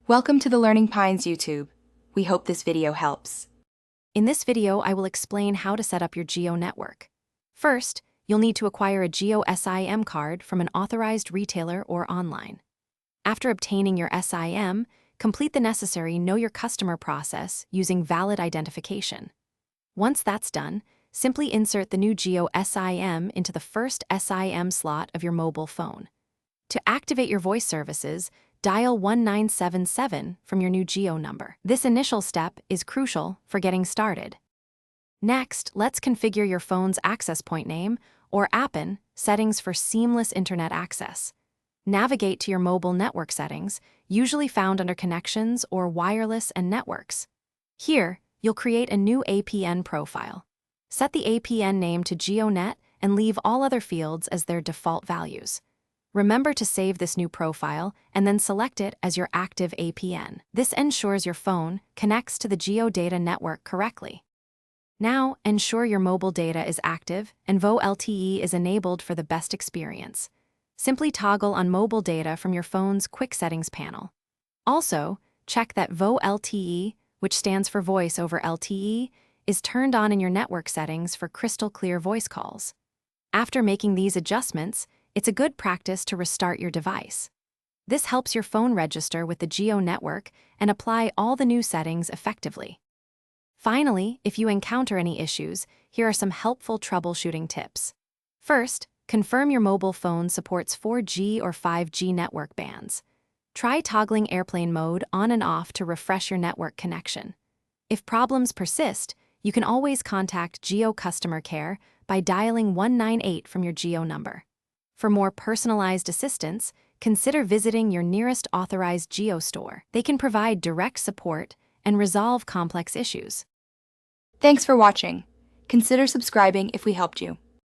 Welcome to the Learning Pines YouTube. We hope this video helps. In this video, I will explain how to set up your Jio network. First, you'll need to acquire a Jio SIM card from an authorized retailer or online. After obtaining your SIM, complete the necessary Know Your Customer process using valid identification. Once that's done, simply insert the new Jio SIM into the first SIM slot of your mobile phone. To activate your voice services, dial 1977 from your new Jio number. This initial step is crucial for getting started. Next, let's configure your phone's access point name, or APN, settings for seamless internet access. Navigate to your mobile network settings, usually found under Connections or Wireless and Networks. Here, you'll create a new APN profile. Set the APN name to JioNet and leave all other fields as their default values. Remember to save this new profile and then select it as your active APN. This ensures your phone connects to the Jio data network correctly. Now, ensure your mobile data is active and VoLTE is enabled for the best experience. Simply toggle on mobile data from your phone's Quick Settings panel. Also, check that VoLTE, which stands for Voice over LTE, is turned on in your network settings for crystal clear voice calls. After making these adjustments, it's a good practice to restart your device. This helps your phone register with the Jio network and apply all the new settings effectively. Finally, if you encounter any issues, here are some helpful troubleshooting tips. First, confirm your mobile phone supports 4G or 5G network bands. Try toggling airplane mode on and off to refresh your network connection. If problems persist, you can always contact Jio Customer Care by dialing 198 from your Jio number. For more personalized assistance, consider visiting your nearest authorized Jio store. They can provide direct support and resolve complex issues. Thanks for watching. Consider subscribing if we helped you.